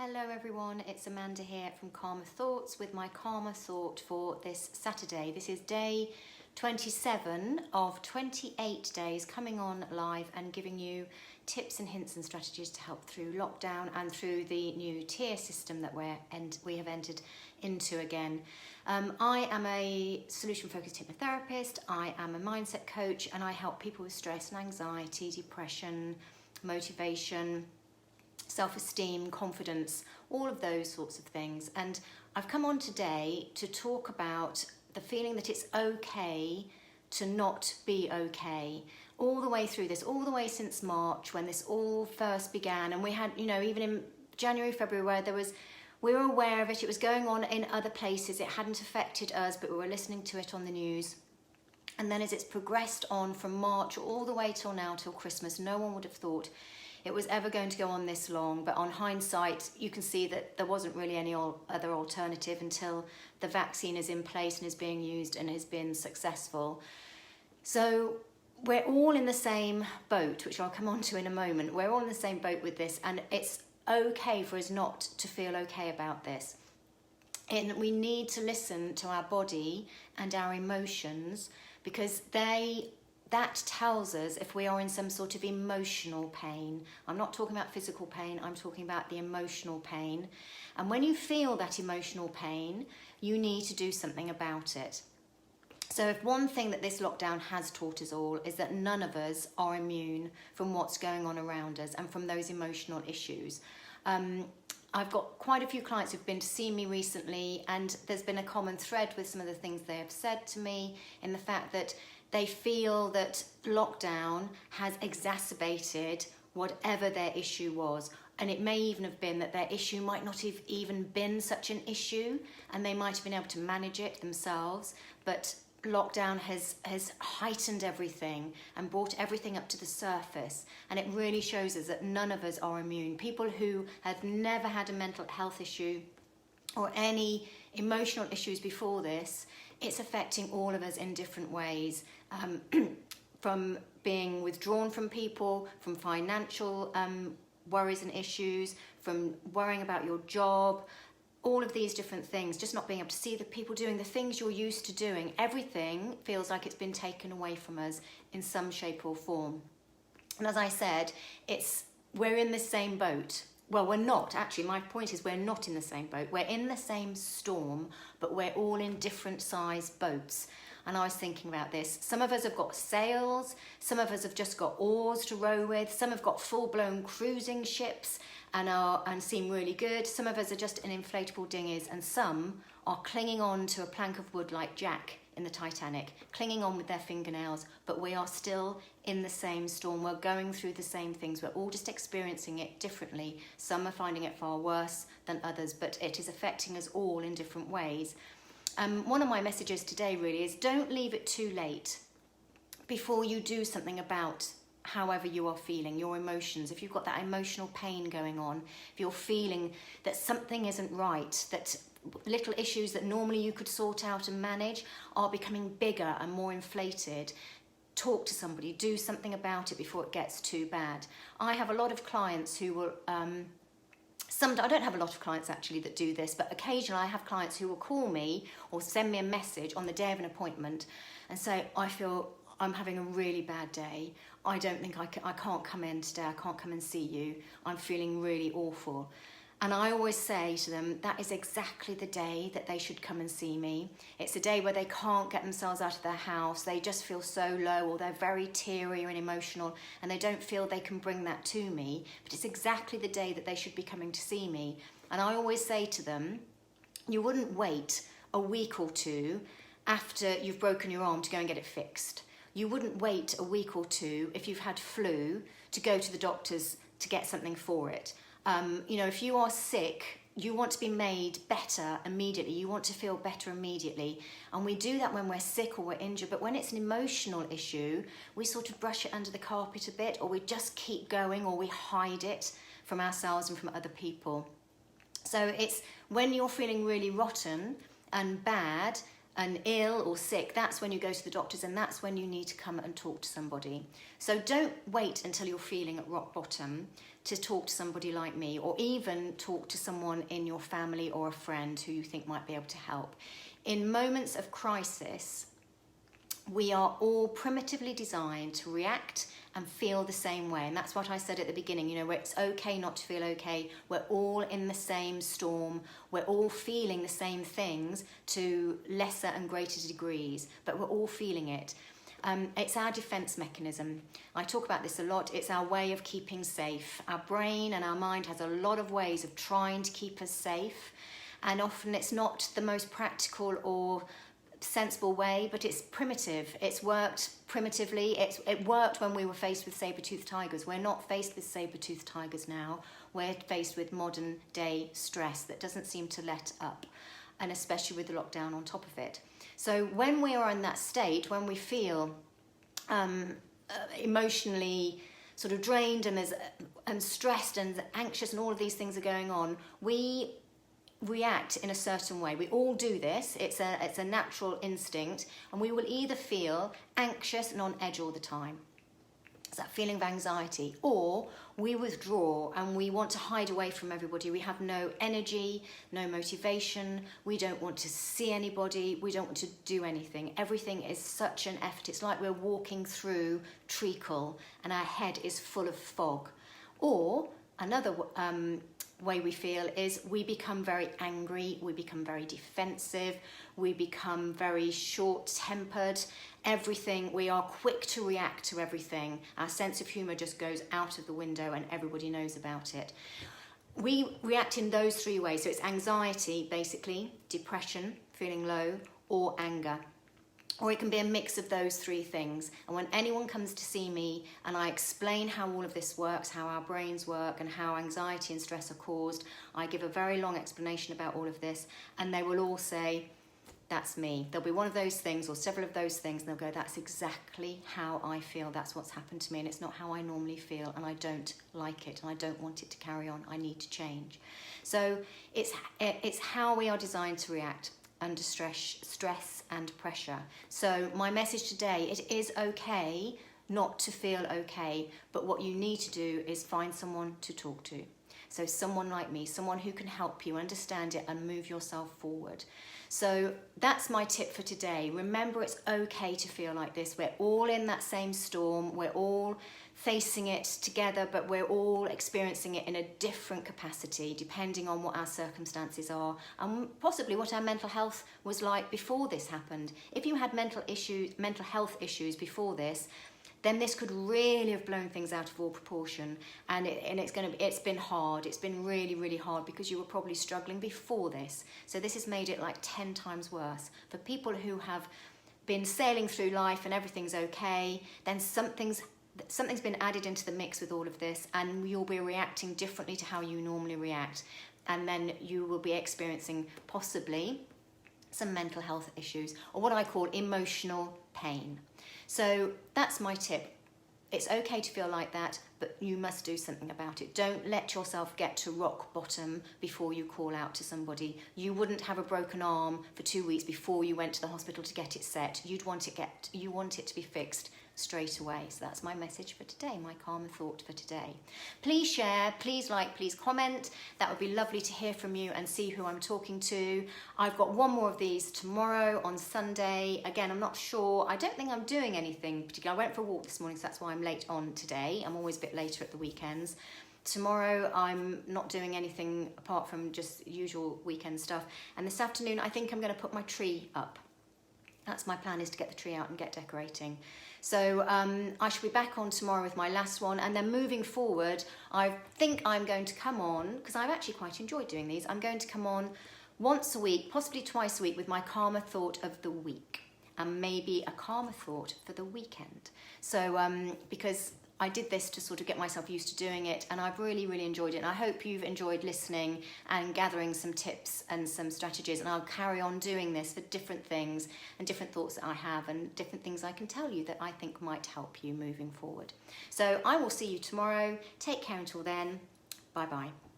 Hello everyone, it's Amanda here from Calmer Thoughts with my Calmer Thought for this Saturday. This is day 27 of 28 days coming on live and giving you tips and hints and strategies to help through lockdown and through the new tier system that we have entered into again. I am a solution-focused hypnotherapist, I am a mindset coach, and I help people with stress and anxiety, depression, motivation, self-esteem, confidence, all of those sorts of things. And I've come on today to talk about the feeling that it's okay to not be okay. All the way through this, all the way since March when this all first began, and we had, even in January, February, where we were aware of it, it was going on in other places, it hadn't affected us, but we were listening to it on the news. And then as it's progressed on from March all the way till now, till Christmas, no one would have thought it was ever going to go on this long, but on hindsight, you can see that there wasn't really any other alternative until the vaccine is in place and is being used and has been successful. So we're all in the same boat, which I'll come on to in a moment. We're all in the same boat with this, and it's okay for us not to feel okay about this. And we need to listen to our body and our emotions, because that tells us if we are in some sort of emotional pain. I'm not talking about physical pain, I'm talking about the emotional pain. And when you feel that emotional pain, you need to do something about it. So if one thing that this lockdown has taught us all is that none of us are immune from what's going on around us and from those emotional issues. I've got quite a few clients who've been to see me recently, and there's been a common thread with some of the things they have said to me in the fact that they feel that lockdown has exacerbated whatever their issue was. And it may even have been that their issue might not have even been such an issue, and they might have been able to manage it themselves. But lockdown has heightened everything and brought everything up to the surface. And it really shows us that none of us are immune. People who have never had a mental health issue or any emotional issues before this, it's affecting all of us in different ways, from being withdrawn from people, from financial worries and issues, from worrying about your job, all of these different things, just not being able to see the people doing the things you're used to doing. Everything feels like it's been taken away from us in some shape or form. And as I said, we're in the same boat. Well, we're not, actually. My point is we're not in the same boat. We're in the same storm, but we're all in different size boats. And I was thinking about this. Some of us have got sails, some of us have just got oars to row with, some have got full-blown cruising ships and seem really good. Some of us are just in inflatable dinghies, and some are clinging on to a plank of wood like Jack in the Titanic, clinging on with their fingernails, but we are still in the same storm. We're going through the same things. We're all just experiencing it differently. Some are finding it far worse than others, but it is affecting us all in different ways. One of my messages today really is don't leave it too late before you do something about however you are feeling, your emotions. If you've got that emotional pain going on, if you're feeling that something isn't right, that little issues that normally you could sort out and manage are becoming bigger and more inflated, talk to somebody, do something about it before it gets too bad. I have a lot of clients who will, I don't have a lot of clients actually that do this, but occasionally I have clients who will call me or send me a message on the day of an appointment and say, I feel I'm having a really bad day. I don't think I can't come in today, I can't come and see you. I'm feeling really awful. And I always say to them, that is exactly the day that they should come and see me. It's a day where they can't get themselves out of their house, they just feel so low, or they're very teary and emotional, and they don't feel they can bring that to me. But it's exactly the day that they should be coming to see me. And I always say to them, you wouldn't wait a week or two after you've broken your arm to go and get it fixed. You wouldn't wait a week or two if you've had flu to go to the doctors to get something for it. If you are sick, you want to be made better immediately. You want to feel better immediately. And we do that when we're sick or we're injured. But when it's an emotional issue, we sort of brush it under the carpet a bit, or we just keep going, or we hide it from ourselves and from other people. So it's when you're feeling really rotten and bad, and ill or sick, that's when you go to the doctors, and that's when you need to come and talk to somebody. So don't wait until you're feeling at rock bottom to talk to somebody like me, or even talk to someone in your family or a friend who you think might be able to help. In moments of crisis, we are all primitively designed to react and feel the same way. And that's what I said at the beginning, you know, where it's okay not to feel okay. We're all in the same storm. We're all feeling the same things to lesser and greater degrees, but we're all feeling it. It's our defense mechanism. I talk about this a lot. It's our way of keeping safe. Our brain and our mind has a lot of ways of trying to keep us safe. And often it's not the most practical or sensible way, but it's primitive. It's worked primitively. It worked when we were faced with saber-toothed tigers. We're not faced with saber-toothed tigers now. We're faced with modern day stress that doesn't seem to let up, and especially with the lockdown on top of it. So when we are in that state, when we feel emotionally sort of drained and stressed and anxious and all of these things are going on, we react in a certain way. We all do this. It's a natural instinct, and we will either feel anxious and on edge all the time. It's that feeling of anxiety, or we withdraw and we want to hide away from everybody. We have no energy, no motivation. We don't want to see anybody. We don't want to do anything. Everything is such an effort. It's like we're walking through treacle and our head is full of fog. Or another way we feel is we become very angry, we become very defensive, we become very short-tempered. Everything, we are quick to react to everything. Our sense of humour just goes out of the window and everybody knows about it. We react in those three ways. So it's anxiety, basically, depression, feeling low, or anger. Or it can be a mix of those three things. And when anyone comes to see me and I explain how all of this works, how our brains work and how anxiety and stress are caused, I give a very long explanation about all of this, and they will all say, that's me. There'll be one of those things or several of those things, and they'll go, that's exactly how I feel. That's what's happened to me, and it's not how I normally feel, and I don't like it, and I don't want it to carry on. I need to change. So it's how we are designed to react under stress and pressure. So my message today, it is okay not to feel okay, but what you need to do is find someone to talk to. So someone like me, someone who can help you understand it and move yourself forward. So that's my tip for today. Remember, it's okay to feel like this. We're all in that same storm. We're all facing it together, but we're all experiencing it in a different capacity, depending on what our circumstances are and possibly what our mental health was like before this happened. If you had mental health issues before this, then this could really have blown things out of all proportion, and it's been hard. It's been really, really hard because you were probably struggling before this. So this has made it like 10 times worse. For people who have been sailing through life and everything's okay, then something's been added into the mix with all of this, and you'll be reacting differently to how you normally react, and then you will be experiencing possibly some mental health issues, or what I call emotional pain. So that's my tip. It's okay to feel like that, but you must do something about it. Don't let yourself get to rock bottom before you call out to somebody. You wouldn't have a broken arm for 2 weeks before you went to the hospital to get it set. You want it to be fixed straight away. So that's my message for today, my karma thought for today. Please share, please like, please comment. That would be lovely to hear from you and see who I'm talking to. I've got one more of these tomorrow on Sunday. Again, I'm not sure. I don't think I'm doing anything particular. I went for a walk this morning, so that's why I'm late on today. I'm always a bit later at the weekends. Tomorrow I'm not doing anything apart from just usual weekend stuff. And this afternoon I think I'm going to put my tree up. That's my plan, is to get the tree out and get decorating. So I shall be back on tomorrow with my last one, and then moving forward I think I'm going to come on, because I've actually quite enjoyed doing these, I'm going to come on once a week, possibly twice a week, with my karma thought of the week, and maybe a karma thought for the weekend. So because I did this to sort of get myself used to doing it, and I've really, really enjoyed it. And I hope you've enjoyed listening and gathering some tips and some strategies. And I'll carry on doing this for different things and different thoughts that I have and different things I can tell you that I think might help you moving forward. So I will see you tomorrow. Take care until then. Bye-bye.